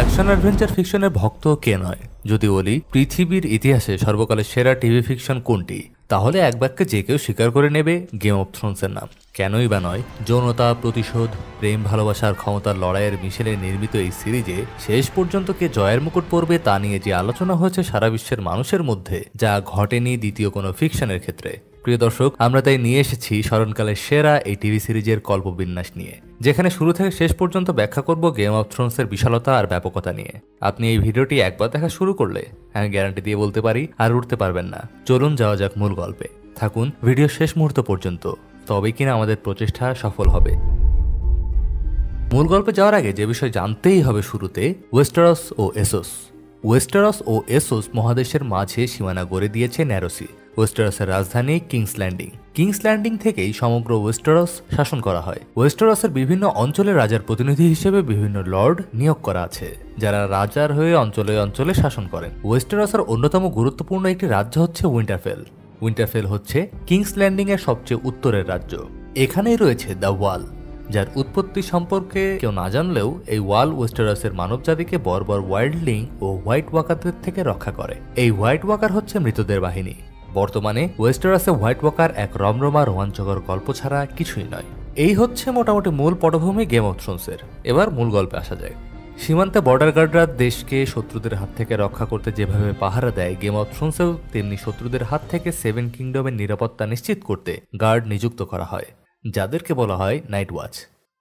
Action adventure ফিকশনের ভক্ত কে নয়? যদি বলি পৃথিবীর ইতিহাসে সর্বকালের সেরা টিভি ফিকশন কোনটি, তাহলে এক বাক্যে যে কেউ স্বীকার করে নেবে গেম অফ থ্রোনসের নাম। কেনই বা নয়, যৌনতা, প্রতিশোধ, প্রেম, ভালোবাসার ক্ষমতার লড়াইয়ের মিশেলে নির্মিত এই সিরিজে শেষ পর্যন্ত কে জয়ের মুকুট পড়বে তা নিয়ে যে আলোচনা হয়েছে সারা বিশ্বের মানুষের মধ্যে, যা ঘটেনি দ্বিতীয় কোনো ফিকশনের ক্ষেত্রে। প্রিয় দর্শক, আমরা তাই নিয়ে এসেছি স্মরণকালের সেরা এই টিভি সিরিজের কল্পবিন্যাস নিয়ে, যেখানে শুরু থেকে শেষ পর্যন্ত ব্যাখ্যা করব গেম অফ থ্রোনসের বিশালতা আর ব্যাপকতা নিয়ে। আপনি এই ভিডিওটি একবার দেখা শুরু করলে আমি গ্যারান্টি দিয়ে বলতে পারি আর উঠতে পারবেন না। চলুন যাওয়া যাক মূল গল্পে। থাকুন ভিডিও শেষ মুহূর্ত পর্যন্ত, তবেই কিনা আমাদের প্রচেষ্টা সফল হবে। মূল গল্পে যাওয়ার আগে যে বিষয় জানতেই হবে শুরুতে, ওয়েস্টারস ও এসোস। ওয়েস্টারস ও এসোস মহাদেশের মাঝে সীমানা গড়ে দিয়েছে ন্যারোসি, ওয়েস্টারসের রাজধানী কিংস ল্যান্ডিং। কিংস ল্যান্ডিং থেকেই সমগ্র ওয়েস্টারস শাসন করা হয়। ওয়েস্টারসের বিভিন্ন অঞ্চলে রাজার প্রতিনিধি হিসেবে বিভিন্ন লর্ড নিয়োগ করা আছে, যারা রাজার হয়ে অঞ্চলে অঞ্চলে শাসন করেন। ওয়েস্টারসের অন্যতম গুরুত্বপূর্ণ একটি রাজ্য হচ্ছে উইন্টারফেল। উইন্টারফেল হচ্ছে কিংস ল্যান্ডিং এর সবচেয়ে উত্তরের রাজ্য। এখানেই রয়েছে দ্য ওয়াল, যার উৎপত্তি সম্পর্কে কেউ না জানলেও এই ওয়াল ওয়েস্টারসের মানবজাতিকে বর্বর ওয়াইল্ডলিং ও হোয়াইট ওয়াকারদের থেকে রক্ষা করে। এই হোয়াইট ওয়াকার হচ্ছে মৃতদের বাহিনী। বর্তমানে ওয়েস্টারসে হোয়াইট ওয়াকার এক রমরমা রোমাঞ্চকর গল্প ছাড়া কিছুই নয়। এই হচ্ছে মোটামুটি মূল পটভূমি গেম অফ থ্রোনসের। এবার মূল গল্পে আসা যায়। সীমান্তে বর্ডার গার্ডরা দেশকে শত্রুদের হাত থেকে রক্ষা করতে যেভাবে পাহারা দেয়, গেম অফ থ্রোনসেও তেমনি শত্রুদের হাত থেকে সেভেন কিংডমের নিরাপত্তা নিশ্চিত করতে গার্ড নিযুক্ত করা হয়, যাদেরকে বলা হয় নাইট ওয়াচ।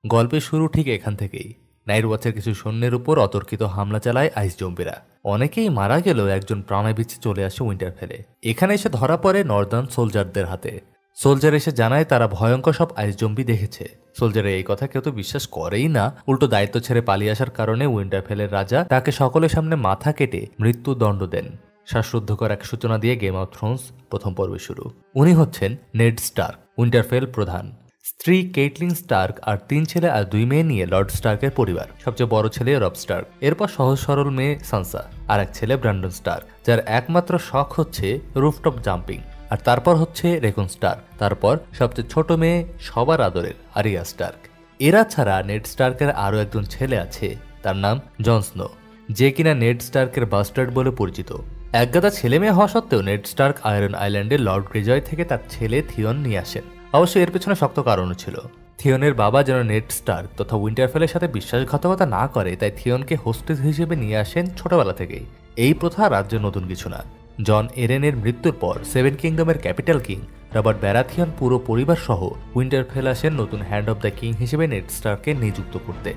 গল্পের শুরু ঠিক এখান থেকেই। নাইট ওয়াচের কিছু সৈন্যের উপর অতর্কিত হামলা চালায় আইস জম্বিরা। অনেকেই মারা গেলেও একজন প্রাণে বেঁচে চলে আসে উইন্টারফেলে। এখানে এসে ধরা পড়ে নর্দার্ন সোলজারদের হাতে। সোলজার এসে জানায় তারা ভয়ঙ্কর সব আইস জম্বি দেখেছে। সোলজারের এই কথা কেউ তো বিশ্বাস করেই না, উল্টো দায়িত্ব ছেড়ে পালিয়ে আসার কারণে উইন্টারফেলের রাজা তাকে সকলের সামনে মাথা কেটে মৃত্যুদণ্ড দেন। শ্বাসরুদ্ধকর এক সূচনা দিয়ে গেম অফ থ্রোনস প্রথম পর্বে শুরু। উনি হচ্ছেন নেড স্টার্ক, উইন্টারফেল প্রধান। স্ত্রী কেটলিন স্টার্ক আর 3 ছেলে আর 2 মেয়ে নিয়ে লর্ড স্টার্কের পরিবার। সবচেয়ে বড় ছেলে রব স্টার্ক, এরপর সহজ সরল মেয়ে সানসা, আর এক ছেলে ব্র্যান্ডন স্টার্ক, যার একমাত্র শখ হচ্ছে রুফটপ জাম্পিং। আর তারপর হচ্ছে রেকন স্টার্ক, তারপর সবচেয়ে ছোট মেয়ে সবার আদরের আরিয়া স্টার্ক। এরা ছাড়া নেড স্টার্কের আরও একজন ছেলে আছে, তার নাম জন স্নো, যে কিনা নেড স্টার্কের বাস্টার্ড বলে পরিচিত। একগাদা ছেলে মেয়ে হওয়া সত্ত্বেও নেড স্টার্ক আয়রন আইল্যান্ডে লর্ড গ্রেজয় থেকে তার ছেলে থিয়ন নিয়ে আসেন। অবশ্য এর পেছনে শক্ত কারণও ছিল। থিয়নের বাবা যেন নেড স্টার্ক তথা উইন্টারফেলের সাথে বিশ্বাসঘাতকতা না করে, তাই থিয়নকে হোস্টেস হিসেবে নিয়ে আসেন ছোটবেলা থেকেই। এই প্রথা রাজ্যে নতুন কিছু না। জন এরেনের মৃত্যুর পর সেভেন কিংডমের ক্যাপিটাল কিং রবার্ট ব্যারাথিয়ন পুরো পরিবার সহ উইন্টারফেল আসেন নতুন হ্যান্ড অব দ্য কিং হিসেবে নেড স্টার্ককে নিযুক্ত করতে।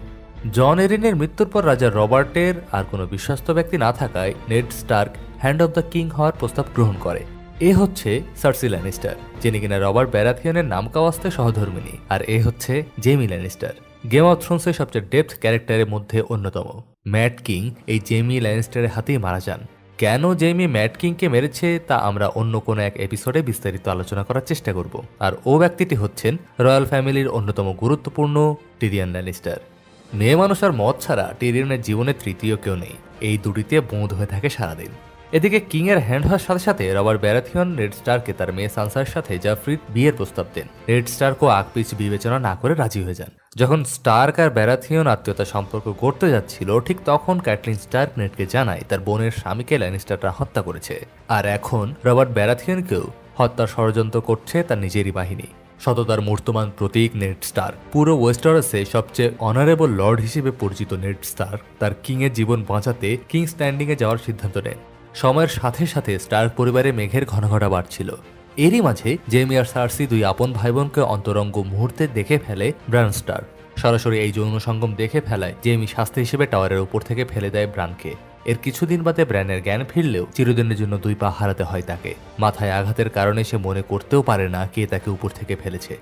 জন এরেনের মৃত্যুর পর রাজা রবার্টের আর কোনো বিশ্বস্ত ব্যক্তি না থাকায় Ned Stark hand of the king হওয়ার প্রস্তাব গ্রহণ করে। এ হচ্ছে সার্সি ল্যানিস্টার, যিনি কিনা রবার্ট ব্যারাথিয়নের নাম কাওয়াস্তে সহধর্মিনী। আর এ হচ্ছে জেমি ল্যানিস্টার, গেম অফ থ্রোনসের সবচেয়ে ডেপথ ক্যারেক্টারের মধ্যে অন্যতম। ম্যাট কিং এই জেমি ল্যানিস্টারের হাতেই মারা যান। কেন জেমি ম্যাট কিংকে মেরেছে তা আমরা অন্য কোনো এক এপিসোডে বিস্তারিত আলোচনা করার চেষ্টা করব। আর ও ব্যক্তিটি হচ্ছেন রয়্যাল ফ্যামিলির অন্যতম গুরুত্বপূর্ণ টিরিয়ন ল্যানিস্টার। মেয়ে মানুষ আর মদ ছাড়া টিরিয়নের জীবনে তৃতীয় কেউ নেই। এই দুটিতে বোঁদ হয়ে থাকে সারাদিন। এদিকে কিং এর হ্যান্ড হওয়ার সাথে সাথে রবার্ট ব্যারাথিয়ন নেড স্টার্ককে তার মেয়ে সানসার সাথে জাফরির বিয়ের প্রস্তাব দেন। নেড স্টার্কও আগপিছ বিবেচনা না করে রাজি হয়ে যান। যখন স্টার্ক আর ব্যারাথিয়ন আত্মীয়তা সম্পর্ক করতে যাচ্ছিল, ঠিক তখন ক্যাটলিন স্টার্ক নেডকে জানায় তার বোনের স্বামীকে ল্যানিস্টাররা হত্যা করেছে। আর এখন রবার্ট ব্যারাথিয়নকেও হত্যার ষড়যন্ত্র করছে তার নিজেরই বাহিনী। সততার মূর্তমান প্রতীক নেড স্টার্ক। পুরো ওয়েস্টারসে সবচেয়ে অনারেবল লর্ড হিসেবে পরিচিত নেড স্টার্ক তার কিং এর জীবন বাঁচাতে কিংস ল্যান্ডিং এ যাওয়ার সিদ্ধান্ত নেন। সময়ের সাথে সাথে স্টার্ক পরিবারে মেঘের ঘনঘটা বাড়ছিল। এরই মাঝে জেমি আর সার্সি দুই আপন ভাই বোনকে অন্তরঙ্গ মুহূর্তে দেখে ফেলে ব্রান স্টার্ক। সরাসরি এই যৌন সঙ্গম দেখে ফেলায় জেমি শাস্তি হিসেবে টাওয়ারের উপর থেকে ফেলে দেয় ব্রানকে। এর কিছুদিন বাদে ব্র্যানের জ্ঞান ফিরলেও চিরদিনের জন্য 2 পা হারাতে হয় তাকে। মাথায় আঘাতের কারণে সে মনে করতেও পারে না কে তাকে উপর থেকে ফেলেছে।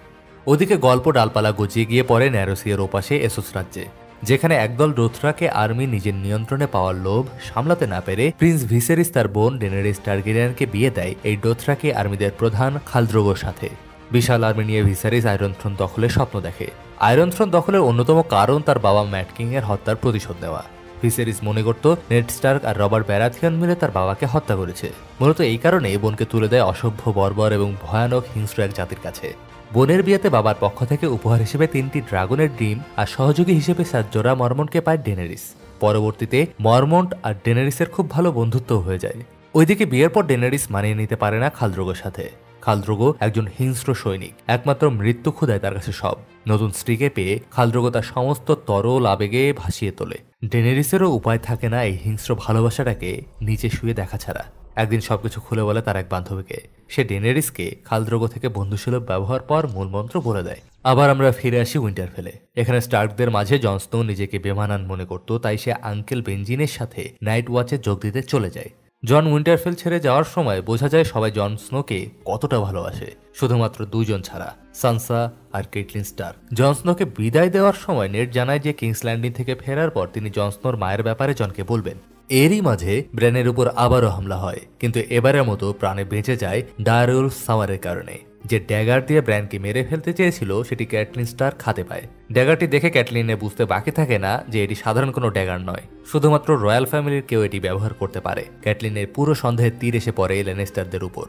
ওদিকে গল্প ডালপালা গজিয়ে গিয়ে পড়ে ন্যারোসিয়ার ওপাশে এসোস রাজ্যে, যেখানে একদল ডোথরাকে আর্মি নিজের নিয়ন্ত্রণে পাওয়ার লোভ সামলাতে না পেরে প্রিন্স ভিসেরিস তার বোন ডেনেরিস টারগেরিয়ানকে বিয়ে দেয় এই ডোথরাকে আর্মিদের প্রধান খালদ্রোগোর সাথে। বিশাল আর্মি নিয়ে ভিসেরিস আয়রন থ্রোন দখলের স্বপ্ন দেখে। আয়রন থ্রোন দখলের অন্যতম কারণ তার বাবা ম্যাট কিং এর হত্যার প্রতিশোধ নেওয়া। ভিসেরিস মনে করত নেড স্টার্ক আর রবার্ট ব্যারাথিয়ন মিলে তার বাবাকে হত্যা করেছে। মূলত এই কারণে বোনকে তুলে দেয় অসভ্য, বর্বর এবং ভয়ানক হিংস্র এক জাতির কাছে। বোনের বিয়েতে বাবার পক্ষ থেকে উপহার হিসেবে 3টি ড্রাগনের ডিম আর সহযোগী হিসেবে স্যার জোরা মর্মনকে পায় ডেনেরিস। পরবর্তীতে মরমন্ট আর ডেনারিসের খুব ভালো বন্ধুত্ব হয়ে যায়। ওইদিকে বিয়ের পর ডেনারিস মানিয়ে নিতে পারে না খাল দ্রোগোর সাথে। খাল দ্রোগো একজন হিংস্র সৈনিক, একমাত্র মৃত্যু ক্ষুধায় তার কাছে সব। নতুন স্ত্রীকে পেয়ে খাল দ্রোগো তার সমস্ত তরল আবেগে ভাসিয়ে তোলে। ডেনারিসেরও উপায় থাকে না এই হিংস্র ভালোবাসাটাকে নিচে শুয়ে দেখা ছাড়া। একদিন সবকিছু খুলে বলে তার এক বান্ধবীকে। সে ডেনারিসকে খাল দ্রোগো থেকে বন্ধুসুলভ ব্যবহার পর মূলমন্ত্র বলে দেয়। আবার আমরা ফিরে আসি উইন্টারফেলে। এখানে স্টার্কদের মাঝে জন স্নো নিজেকে বেমানান মনে করত, তাই সে আঙ্কেল বেঞ্জিনের সাথে নাইট ওয়াচে যোগ দিতে চলে যায়। জন উইন্টারফেল ছেড়ে যাওয়ার সময় বোঝা যায় সবাই জন স্নোকে কতটা ভালোবাসে, শুধুমাত্র দুজন ছাড়া, সানসা আর কেটলিন স্টার্ক। জন স্নোকে বিদায় দেওয়ার সময় নেড জানায় যে কিংস ল্যান্ডিং থেকে ফেরার পর তিনি জন স্নোর মায়ের ব্যাপারে জনকে বলবেন। এরই মাঝে ব্র্যানের উপর আবারও হামলা হয়, কিন্তু এবারের মতো প্রাণে বেঁচে যায় ডায়ারউলফ সামারের কারণে। যে ড্যাগার দিয়ে ব্র্যানকে মেরে ফেলতে চেয়েছিল সেটি ক্যাটলিন স্টার্ক হাতে পায়। ড্যাগারটি দেখে ক্যাটলিনের বুঝতে বাকি থাকে না যে এটি সাধারণ কোনো ড্যাগার নয়, শুধুমাত্র রয়্যাল ফ্যামিলির কেউ এটি ব্যবহার করতে পারে। ক্যাটলিনের পুরো সন্দেহের তীর এসে পড়ে ল্যানিস্টারদের উপর।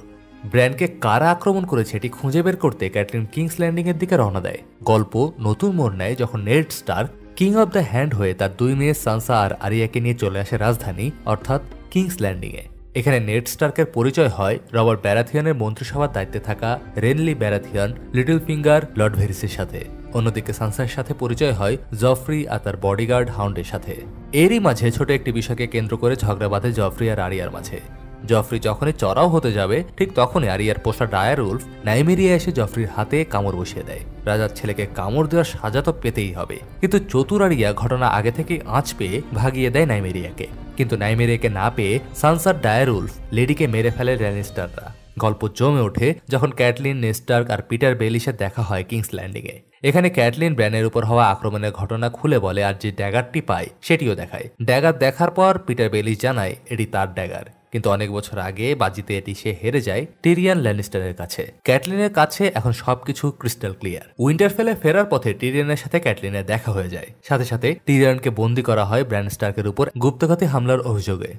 ব্র্যানকে কারা আক্রমণ করেছে এটি খুঁজে বের করতে ক্যাটলিন কিংস ল্যান্ডিং এর দিকে রওনা দেয়। গল্প নতুন মোড় নেয় যখন Ned Stark king of the hand হয়ে তার দুই মেয়ে সানসা আর আরিয়াকে নিয়ে চলে আসে রাজধানী অর্থাৎ কিংস ল্যান্ডিং এ। এখানে নেড স্টার্কের পরিচয় হয় রবার্ট ব্যারাথিয়নের মন্ত্রিসভার দায়িত্বে থাকা রেনলি ব্যারাথিয়ন, লিটল ফিঙ্গার, লর্ড ভেরিসের সাথে। অন্যদিকে সানসার সাথে পরিচয় হয় জফরি আর তার বডিগার্ড হাউন্ডের সাথে। এরই মাঝে ছোট একটি বিষয়কে কেন্দ্র করে ঝগড়া বাঁধে জফরি আর আরিয়ার মাঝে। জফরি যখনই চড়াও হতে যাবে ঠিক তখনই আরিয়ার পোষা ডায়ারউলফ নাইমেরিয়া এসে জফরির হাতে কামড় বসিয়ে দেয়। রাজার ছেলেকে কামড় দেওয়ার সাজা তো পেতেই হবে, কিন্তু চতুর আরিয়া ঘটনা আগে থেকেই আঁচ পেয়ে ভাগিয়ে দেয় নাইমেরিয়াকে। কিন্তু নাইমেরিয়াকে না পেয়ে সানসার ডায়ারউলফ লেডিকে মেরে ফেলে ল্যানিস্টাররা। গল্প জমে ওঠে যখন ক্যাটলিন, নেড স্টার্ক আর পিটার বেলিসের দেখা হয় কিংস ল্যান্ডিং এ। এখানে ক্যাটলিন ব্র্যানের উপর হওয়া আক্রমণের ঘটনা খুলে বলে আর যে ড্যাগারটি পায় সেটিও দেখায়। ড্যাগার দেখার পর পিটার বেলিস জানায় এটি তার ড্যাগার, কিন্তু অনেক বছর আগে বাজিতে এটি সে হেরে যায় টিরিয়ান ল্যানিস্টারের কাছে। ক্যাটলিনের কাছে এখন সবকিছু ক্রিস্টাল ক্লিয়ার। উইন্টারফেলে ফেরার পথে টিরিয়ানের সাথে ক্যাটলিনের দেখা হয়ে যায়। সাথে সাথে টিরিয়ানকে বন্দী করা হয় ব্র্যান স্টার্কের উপর গুপ্তঘাতী হামলার অভিযোগে।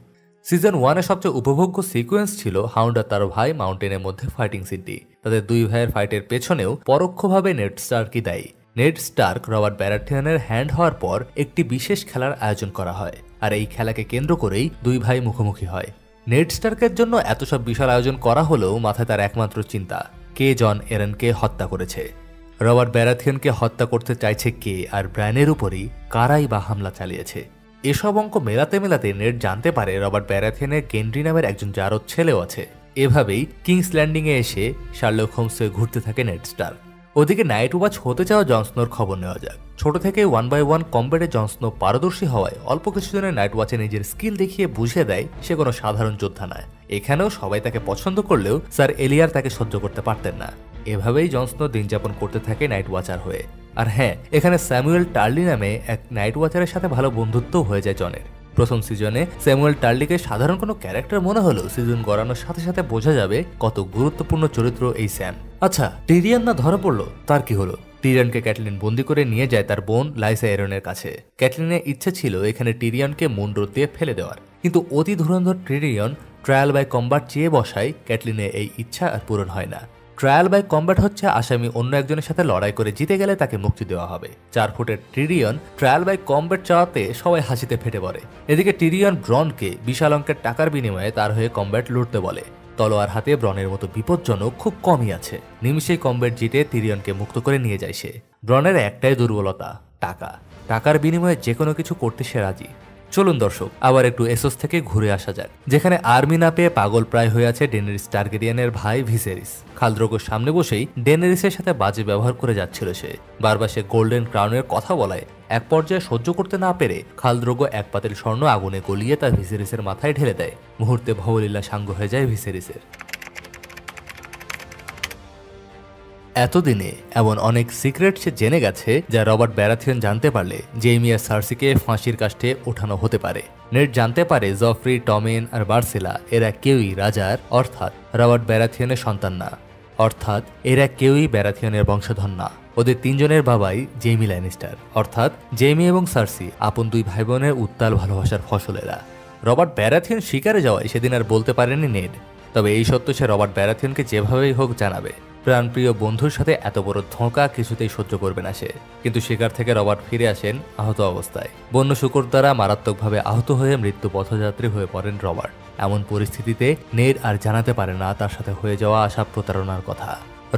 সিজন 1-এ সবচেয়ে উপভোগ্য সিকোয়েন্স ছিল হাউন্ড আর তার ভাই মাউন্টেনের মধ্যে ফাইটিং সিনটি। তাদের দুই ভাইয়ের ফাইটের পেছনেও পরোক্ষভাবে নেড স্টার্কই দায়ী। নেড স্টার্ক রবার্ট ব্যারাথিয়নের হ্যান্ড হওয়ার পর একটি বিশেষ খেলার আয়োজন করা হয়, আর এই খেলাকে কেন্দ্র করেই দুই ভাই মুখোমুখি হয়। নেড স্টার্কের জন্য এত সব বিশাল আয়োজন করা হলেও মাথায় তার একমাত্র চিন্তা কে জন এরেনকে হত্যা করেছে। রবার্ট ব্যারাথিয়নকে হত্যা করতে চাইছে কে, আর ব্র্যানের উপরই কারাই বা হামলা চালিয়েছে। এসব অঙ্ক মেলাতে মেলাতে নেড জানতে পারে রবার্ট ব্যারাথিয়নের গেন্ড্রি নামের একজন জারদ ছেলেও আছে। এভাবেই কিংস ল্যান্ডিং এ এসে শার্লক হোমসে ঘুরতে থাকে নেড স্টার্ক। ওদিকে নাইট ওয়াচ হতে চাওয়া জন স্নোর খবর নেওয়া যাক। ছোট থেকে 1x1 কম্ব্যাটে জন স্নো পারদর্শী হওয়ায় অল্প কিছুদিনের নাইট ওয়াচে নিজের স্কিল দেখিয়ে বুঝিয়ে দেয় সে কোনো সাধারণ যোদ্ধা নয়। এখানেও সবাই তাকে পছন্দ করলেও স্যার এলিয়ার তাকে সহ্য করতে পারতেন না। এভাবেই জন স্নো দিন যাপন করতে থাকে নাইট ওয়াচার হয়ে। আর হ্যাঁ, এখানে স্যামুয়েল টার্লি নামে এক নাইট ওয়াচারের সাথে ভালো বন্ধুত্বও হয়ে যায় জনের। প্রথম সিজনে স্যামুয়েল টার্লিকে সাধারণ কোনো ক্যারেক্টার মনে হলেও সিজন গড়ানোর সাথে সাথে বোঝা যাবে কত গুরুত্বপূর্ণ চরিত্র এই স্যাম। আচ্ছা, টিরিয়ান না ধরা পড়লো, তার কি হলো? টিরিয়ানকে ক্যাটলিন বন্দি করে নিয়ে যায় তার বোন লাইসা এরনের কাছে। ক্যাটলিনের ইচ্ছে ছিল এখানে টিরিয়ানকে মুন্ড্রোদ দিয়ে ফেলে দেওয়ার, কিন্তু অতি ধুরন্ধর টিরিয়ন ট্রায়াল বাই কম্বাট চেয়ে বসায় ক্যাটলিনের এই ইচ্ছা আর পূরণ হয় না। ট্রায়াল বাই কম্বাট হচ্ছে আসামি অন্য একজনের সাথে লড়াই করে জিতে গেলে তাকে মুক্তি দেওয়া হবে। 4 ফুটের টিরিয়ন ট্রায়াল বাই কম্বাট চাওয়াতে সবাই হাসিতে ফেটে পড়ে। এদিকে টিরিয়ন ব্রনকে বিশাল অঙ্কের টাকার বিনিময়ে তার হয়ে কম্ব্যাট লড়তে বলে। তলোয়ার হাতে ব্রনের মতো বিপজ্জনক খুব কমই আছে। নিমিষেই কম্ব্যাট জিতে টিরিয়নকে মুক্ত করে নিয়ে যায় সে। ব্রনের একটাই দুর্বলতা, টাকা। টাকার বিনিময়ে যে কোনো কিছু করতে সে রাজি। চলুন দর্শক, আবার একটু এসোস থেকে ঘুরে আসা যাক, যেখানে আর্মি না পেয়ে পাগল প্রায় হয়ে আছে ডেনেরিস টার্গেরিয়ানের ভাই ভিসেরিস। খাল দ্রোগোর সামনে বসেই ডেনেরিসের সাথে বাজে ব্যবহার করে যাচ্ছিল সে। বারবার সে গোল্ডেন ক্রাউনের কথা বলায় এক পর্যায়ে সহ্য করতে না পেরে খাল দ্রোগো এক পাতিল স্বর্ণ আগুনে গলিয়ে তার ভিসেরিসের মাথায় ঢেলে দেয়। মুহূর্তে ভবলীলা সাঙ্গ হয়ে যায় ভিসেরিসের। এতদিনে এমন অনেক সিক্রেট সে জেনে গেছে যা রবার্ট ব্যারাথিয়ন জানতে পারলে জেইমি আর সার্সিকে ফাঁসির কাষ্ঠে ওঠানো হতে পারে। নেড জানতে পারে জফরি, টমেন আর বার্সেলা এরা কেউই রাজার অর্থাৎ রবার্ট ব্যারাথিয়নের সন্তান না, অর্থাৎ এরা কেউই ব্যারাথিয়নের বংশধর না। ওদের 3 জনের বাবাই জেইমি ল্যানিস্টার, অর্থাৎ জেইমি এবং সার্সি আপন 2 ভাই বোনের উত্তাল ভালোবাসার ফসলেরা। রবার্ট ব্যারাথিয়ন শিকারে যাওয়ায় সেদিন আর বলতে পারেনি নেড, তবে এই সত্য সে রবার্ট ব্যারাথিয়নকে যেভাবেই হোক জানাবে। প্রাণপ্রিয় বন্ধুর সাথে এত বড় ধোঁকা কিছুতেই সহ্য করবে না সে। কিন্তু শিকার থেকে রবার্ট ফিরে আসেন আহত অবস্থায়। বন্য শুকর দ্বারা মারাত্মকভাবে আহত হয়ে মৃত্যু পথযাত্রী হয়ে পড়েন রবার্ট। এমন পরিস্থিতিতে নেড আর জানাতে পারে না তার সাথে হয়ে যাওয়া আশা প্রতারণার কথা।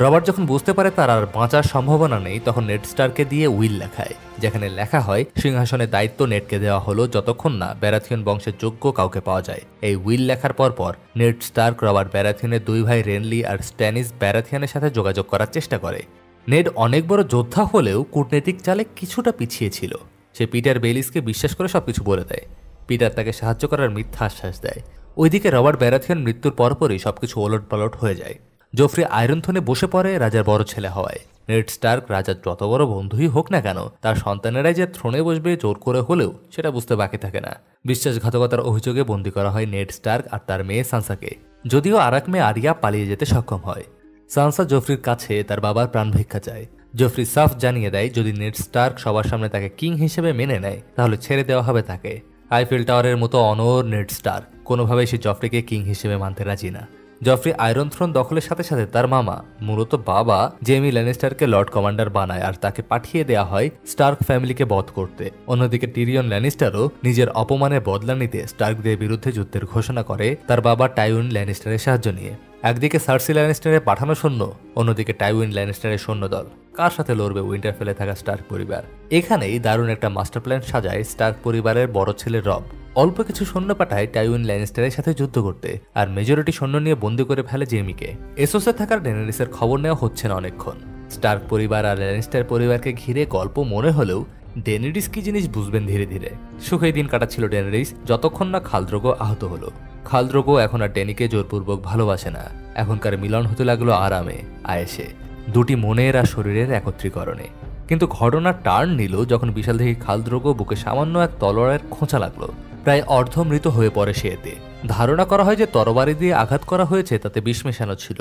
রবার্ট যখন বুঝতে পারে তার আর বাঁচার সম্ভাবনা নেই, তখন নেড স্টার্ককে দিয়ে উইল লেখায়, যেখানে লেখা হয় সিংহাসনের দায়িত্ব নেডকে দেওয়া হলো যতক্ষণ না ব্যারাথিয়ন বংশের যোগ্য কাউকে পাওয়া যায়। এই উইল লেখার পর নেড স্টার্ক রবার্ট ব্যারাথিয়নের দুই ভাই রেনলি আর স্ট্যানিস ব্যারাথিয়নের সাথে যোগাযোগ করার চেষ্টা করে। নেড অনেক বড় যোদ্ধা হলেও কূটনৈতিক চালে কিছুটা পিছিয়ে ছিল। সে পিটার বেলিসকে বিশ্বাস করে সবকিছু বলে দেয়। পিটার তাকে সাহায্য করার মিথ্যা আশ্বাস দেয়। ওইদিকে রবার্ট ব্যারাথিয়ন মৃত্যুর পরপরই সবকিছু ওলটপালট হয়ে যায়। জোফ্রি আয়রনথনে বসে পড়ে রাজার বড় ছেলে হওয়ায়। নেড স্টার্ক রাজার যত বড় বন্ধুই হোক না কেন, তার সন্তানেরাই যে থ্রোনে বসবে জোর করে হলেও সেটা বুঝতে বাকি থাকে না। বিশ্বাসঘাতকতার অভিযোগে বন্দী করা হয় নেড স্টার্ক আর তার মেয়ে সানসাকে, যদিও আর এক মেয়ে আরিয়া পালিয়ে যেতে সক্ষম হয়। সানসা জোফ্রির কাছে তার বাবার প্রাণ ভিক্ষা চায়। জোফ্রি সাফ জানিয়ে দেয় যদি নেড স্টার্ক সবার সামনে তাকে কিং হিসেবে মেনে নেয় তাহলে ছেড়ে দেওয়া হবে তাকে। আইফেল টাওয়ারের মতো অনর নেড স্টার্ক কোনোভাবেই সে জফ্রিকে কিং হিসেবে মানতে রাজি না। জফ্রি আয়রন থ্রোন দখলের সাথে সাথে তার মামা, মূলত বাবা, জেমি ল্যানিস্টারকে লর্ড কমান্ডার বানায় আর তাকে পাঠিয়ে দেওয়া হয় স্টার্ক ফ্যামিলিকে বধ করতে। অন্যদিকে টিরিয়ন ল্যানিস্টারও নিজের অপমানের বদলা নিতে স্টার্কদের বিরুদ্ধে যুদ্ধের ঘোষণা করে তার বাবা টাইউইন ল্যানিস্টারের সাহায্য নিয়ে। একদিকে সার্সি ল্যানিস্টারের পাঠানো সৈন্য, অন্যদিকে টাইউইন ল্যানিস্টারের সৈন্যদল। কার সাথে লড়বে উইন্টারফেলে থাকা স্টার্ক পরিবার? এখানেই দারুণ একটা মাস্টার প্ল্যান সাজায় স্টার্ক পরিবারের বড় ছেলে রব। অল্প কিছু সৈন্য পাঠায় টাইউইন ল্যানিস্টারের সাথে যুদ্ধ করতে, আর মেজরিটি সৈন্য নিয়ে বন্দী করে ফেলে জেমিকে। এসোসে থাকার ডেনারিসের খবর নেওয়া হচ্ছে না অনেকক্ষণ। স্টার্ক পরিবার আর ল্যানিস্টার পরিবারকে ঘিরে গল্প মনে হলেও ডেনারিস কি জিনিস বুঝবেন ধীরে ধীরে। সুখেই দিন কাটাচ্ছিল ডেনারিস যতক্ষণ না খাল দ্রোগো আহত হলো। খাল দ্রোগো এখন আর ড্যানিকে জোরপূর্বক ভালোবাসে না। এখনকার মিলন হতে লাগলো আরামে আয়েসে, দুটি মনের আর শরীরের একত্রীকরণে। কিন্তু ঘটনা টার্ন নিল যখন বিশালদেহী খাল দ্রোগো বুকে সামান্য এক তলোয়ারের খোঁচা লাগলো। প্রায় অর্ধমৃত হয়ে পড়ে সে এতে। ধারণা করা হয় যে তরবারি দিয়ে আঘাত করা হয়েছে, তাতে বিষ মেশানো ছিল।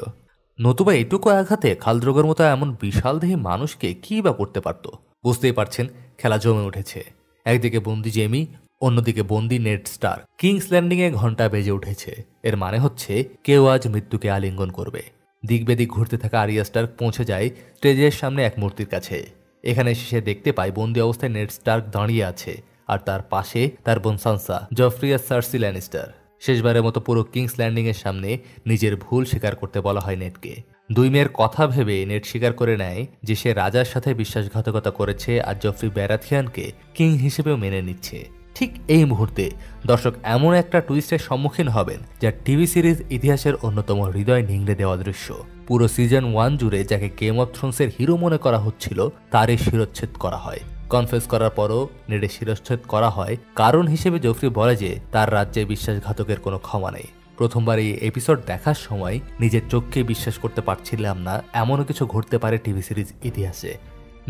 নতুবা এটুকু আঘাতে খাল দ্রোগোর মতো এমন বিশালদেহী মানুষকে কি বা করতে পারত? বুঝতেই পারছেন, খেলা জমে উঠেছে। একদিকে বন্দি জেমি, অন্যদিকে বন্দি নেড স্টার্ক। কিংস ল্যান্ডিংয়ে ঘণ্টা বেজে উঠেছে। এর মানে হচ্ছে কেউ আজ মৃত্যুকে আলিঙ্গন করবে। দিক বেদিক ঘুরতে থাকা আরিয়া স্টার্ক পৌঁছে যায় স্টেজের সামনে এক মূর্তির কাছে। এখানে এসে সে দেখতে পায় বন্দি অবস্থায় নেড স্টার্ক দাঁড়িয়ে আছে, আর তার পাশে তার বোন সানসা, জফ্রি আর সার্সি ল্যানিস্টার। শেষবারের মতো পুরো কিংস ল্যান্ডিং এর সামনে নিজের ভুল স্বীকার করতে বলা হয় নেডকে। দুই মেয়ের কথা ভেবে নেড স্বীকার করে নেয় যে সে রাজার সাথে বিশ্বাসঘাতকতা করেছে আর জফ্রি ব্যারাথিয়ানকে কিং হিসেবেও মেনে নিচ্ছে। ঠিক এই মুহূর্তে দর্শক এমন একটা টুইস্টের সম্মুখীন হবেন যা টিভি সিরিজ ইতিহাসের অন্যতম হৃদয় নিংড়ে দেওয়া দৃশ্য। পুরো সিজন 1 জুড়ে যাকে গেম অফ থ্রোনসের হিরো মনে করা হচ্ছিল তারই শিরচ্ছেদ করা হয়। কনফেস করার পরও নেডের শিরচ্ছেদ করা হয় কারণ হিসেবে জফ্রি বলে যে তার রাজ্যে বিশ্বাসঘাতকের কোনো ক্ষমা নেই। প্রথমবার এই এপিসোড দেখার সময় নিজের চোখকে বিশ্বাস করতে পারছিলাম না এমনও কিছু ঘটতে পারে টিভি সিরিজ ইতিহাসে।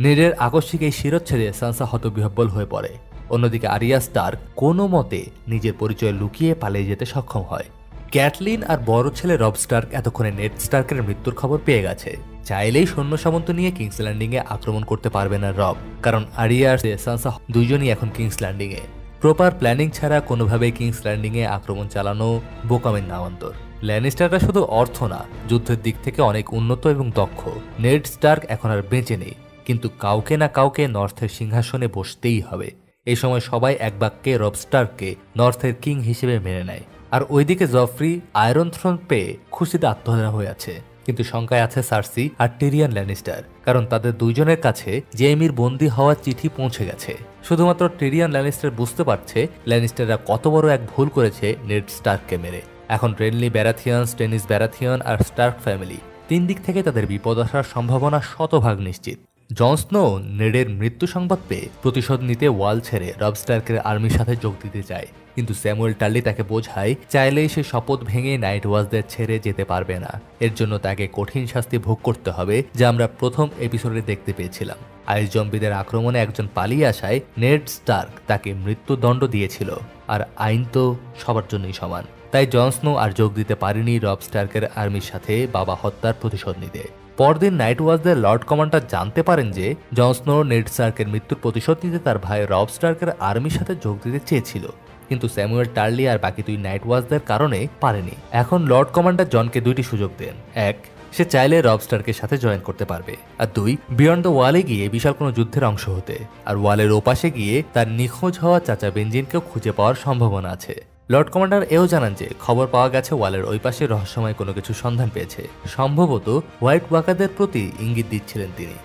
নেডের আকস্মিক এই শিরচ্ছেদে সানসা হতবিহ্বল হয়ে পড়ে। অন্যদিকে আরিয়া স্টার্ক কোনো মতে নিজের পরিচয় লুকিয়ে পালিয়ে যেতে সক্ষম হয়। ক্যাটলিন আর বড় ছেলে রব স্টার্ক এতক্ষণে নেড স্টার্কের মৃত্যুর খবর পেয়ে গেছে। চাইলেই সৈন্য সামন্ত নিয়ে কিংস ল্যান্ডিংয়ে আক্রমণ করতে পারবে না রব, কারণ আরিয়া আর সানসা দুইজনই এখন কিংস ল্যান্ডিংয়ে। প্রপার প্ল্যানিং ছাড়া কোনোভাবেই কিংস ল্যান্ডিংয়ে আক্রমণ চালানো বোকামের নামান্তর। ল্যানিস্টাররা শুধু অর্থ না, যুদ্ধের দিক থেকে অনেক উন্নত এবং দক্ষ। নেড স্টার্ক এখন আর বেঁচে নেই, কিন্তু কাউকে না কাউকে নর্থের সিংহাসনে বসতেই হবে। এই সময় সবাই এক বাক্যে রব স্টার্ককে নর্থের কিং হিসেবে মেনে নেয়। আর ওইদিকে জফ্রি আয়রন থ্রোন পেয়ে খুশিতে আত্মহারা হয়ে আছে। কিন্তু শঙ্কায় আছে সার্সি আর টিরিয়ন ল্যানিস্টার, কারণ তাদের দুইজনের কাছে জেমির বন্দী হওয়ার চিঠি পৌঁছে গেছে। শুধুমাত্র টিরিয়ন ল্যানিস্টার বুঝতে পারছে ল্যানিস্টাররা কত বড় এক ভুল করেছে নেড স্টার্ককে মেরে। এখন রেনলি ব্যারাথিয়ন, স্টেনিস ব্যারাথিয়ন আর স্টার্ক ফ্যামিলি তিন দিক থেকে তাদের বিপদ আসার সম্ভাবনা শতভাগ নিশ্চিত। জন স্নো নেডের মৃত্যু সংবাদ পেয়ে প্রতিশোধ নিতে ওয়াল ছেড়ে রব স্টার্কের আর্মির সাথে যোগ দিতে চায়, কিন্তু স্যামুয়েল টার্লি তাকে বোঝায় চাইলেই সে শপথ ভেঙে নাইট ওয়াচদের ছেড়ে যেতে পারবে না। এর জন্য তাকে কঠিন শাস্তি ভোগ করতে হবে, যা আমরা প্রথম এপিসোডে দেখতে পেয়েছিলাম। আইস জম্বিদের আক্রমণে একজন পালিয়ে আসায় নেড স্টার্ক তাকে মৃত্যুদণ্ড দিয়েছিল, আর আইন তো সবার জন্যই সমান। তাই জন স্নো আর যোগ দিতে পারেনি রব স্টার্কের আর্মির সাথে বাবা হত্যার প্রতিশোধ নিতে। পরদিন নাইট ওয়াচদের লর্ড কমান্ডার জানতে পারেন যে জন স্নো নেড স্টার্কের মৃত্যুর প্রতিশোধ নিতে তার ভাই রব স্টার্কের আর্মির সাথে যোগ দিতে চেয়েছিল, কিন্তু স্যামুয়েল টার্লি আর বাকি দুই নাইট ওয়াচদের কারণে পারেনি। এখন লর্ড কমান্ডার জনকে দুইটি সুযোগ দেন। এক, সে চাইলে রব স্টার্কের সাথে জয়েন করতে পারবে। আর 2 বিয়ন্ড দ্য ওয়ালে গিয়ে বিশাল কোনো যুদ্ধের অংশ হতে, আর ওয়ালের ওপাশে গিয়ে তার নিখোঁজ হওয়া চাচা বেনজিনকেও খুঁজে পাওয়ার সম্ভাবনা আছে। লর্ড কমান্ডার এও জানান যে খবর পাওয়া গেছে ওয়ালের ওই পাশে রহস্যময় কোনো কিছু সন্ধান পেয়েছে, সম্ভবত হোয়াইট ওয়াকারদের প্রতি ইঙ্গিত দিচ্ছিলেন তিনি।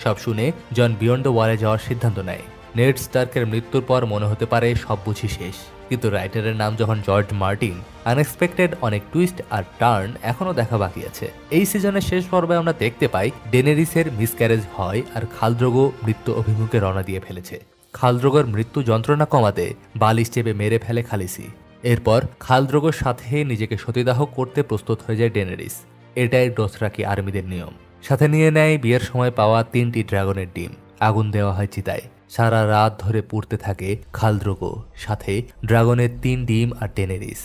সব শুনে জন বিয়ন্ড দ্য ওয়ালে যাওয়ার সিদ্ধান্ত নেয়। নেড স্টার্কের মৃত্যুর পর মনে হতে পারে সব বুঝি শেষ, কিন্তু রাইটারের নাম যখন জর্জ মার্টিন, আনএক্সপেক্টেড অনেক টুইস্ট আর টার্ন এখনও দেখা বাকি আছে। এই সিজনের শেষ পর্বে আমরা দেখতে পাই ডেনেরিসের মিসক্যারেজ হয় আর খাল দ্রোগো মৃত্যু অভিমুখে রওনা দিয়ে ফেলেছে। খাল দ্রোগোর মৃত্যু যন্ত্রণা কমাতে বালিশ চেপে মেরে ফেলে খালিসি। এরপর খাল দ্রোগোর সাথে নিজেকে সতীদাহ করতে প্রস্তুত হয়ে যায় ডেনেরিস। এটাই ডোথরাকি আর্মিদের নিয়ম। সাথে নিয়ে নেয় বিয়ের সময় পাওয়া 3টি ড্রাগনের ডিম। আগুন দেওয়া হয় চিতায়। সারা রাত ধরে পুড়তে থাকে খাল দ্রোগো, সাথে ড্রাগনের 3 ডিম আর ডেনেরিস।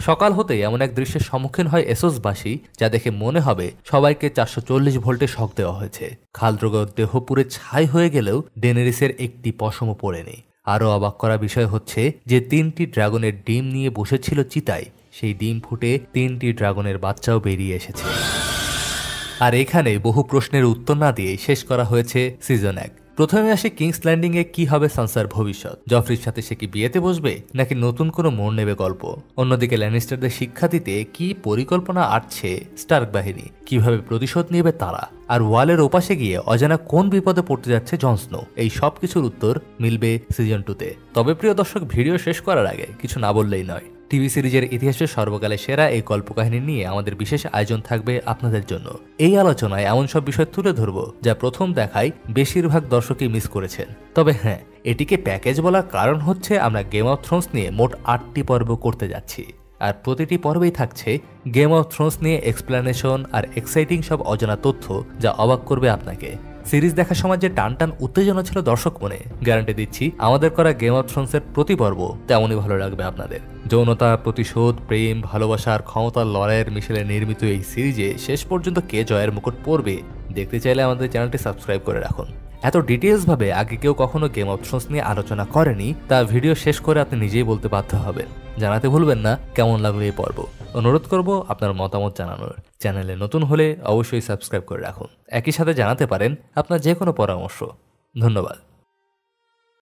সকাল হতে এমন এক দৃশ্যের সম্মুখীন হয় এসোসবাসী, যা দেখে মনে হবে সবাইকে 440 ভোল্টে শক দেওয়া হয়েছে। খাল দ্রোগোর দেহ পুড়ে ছাই হয়ে গেলেও ডেনেরিসের একটি পশমও পড়েনি। আরও অবাক করা বিষয় হচ্ছে যে 3টি ড্রাগনের ডিম নিয়ে বসেছিল চিতায়, সেই ডিম ফুটে 3টি ড্রাগনের বাচ্চাও বেরিয়ে এসেছে। আর এখানে বহু প্রশ্নের উত্তর না দিয়ে শেষ করা হয়েছে সিজন 1। প্রথমে আসে কিংস ল্যান্ডিং এ কি হবে সানসার ভবিষ্যৎ, জফরির সাথে সে কি বিয়েতে বসবে নাকি নতুন কোনো মোড় নেবে গল্প। অন্যদিকে ল্যানিস্টারদের শিক্ষা দিতে কি পরিকল্পনা আটছে স্টার্ক বাহিনী, কিভাবে প্রতিশোধ নেবে তারা, আর ওয়ালের ওপাশে গিয়ে অজানা কোন বিপদে পড়তে যাচ্ছে জন স্নো, এই সব কিছুর উত্তর মিলবে সিজন 2তে। তবে প্রিয় দর্শক, ভিডিও শেষ করার আগে কিছু না বললেই নয়। টিভি সিরিজের ইতিহাসে সর্বকালের সেরা এই কল্পকাহিনী নিয়ে আমাদের বিশেষ আয়োজন থাকবে আপনাদের জন্য। এই আলোচনায় এমন সব বিষয় তুলে ধরব যা প্রথম দেখায় বেশিরভাগ দর্শকই মিস করেছেন। তবে হ্যাঁ, এটিকে প্যাকেজ বলার কারণ হচ্ছে আমরা গেম অফ থ্রোনস নিয়ে মোট 8টি পর্ব করতে যাচ্ছি, আর প্রতিটি পর্বেই থাকছে গেম অফ থ্রোনস নিয়ে এক্সপ্লেনেশন আর এক্সাইটিং সব অজানা তথ্য যা অবাক করবে আপনাকে। সিরিজ দেখার সময় যে টান টান উত্তেজনা ছিল দর্শক মনে, গ্যারান্টি দিচ্ছি আমাদের করা গেম অফ থ্রোনসের প্রতি পর্ব তেমনই ভালো লাগবে আপনাদের। যৌনতা, প্রতিশোধ, প্রেম, ভালোবাসা আর ক্ষমতার লড়াইয়ের মিশেলে নির্মিত এই সিরিজে শেষ পর্যন্ত কে জয়ের মুকুট পড়বে দেখতে চাইলে আমাদের চ্যানেলটি সাবস্ক্রাইব করে রাখুন। এত ডিটেলস ভাবে আগে কেউ কখনো গেম অফ থ্রোনস নিয়ে আলোচনা করেনি, তা ভিডিও শেষ করে আপনি নিজেই বলতে বাধ্য হবেন। জানাতে ভুলবেন না কেমন লাগলো এই পর্ব। অনুরোধ করব আপনার মতামত জানানোর। চ্যানেলে নতুন হলে অবশ্যই সাবস্ক্রাইব করে রাখুন। একই সাথে জানাতে পারেন আপনার যে কোনো পরামর্শ। ধন্যবাদ।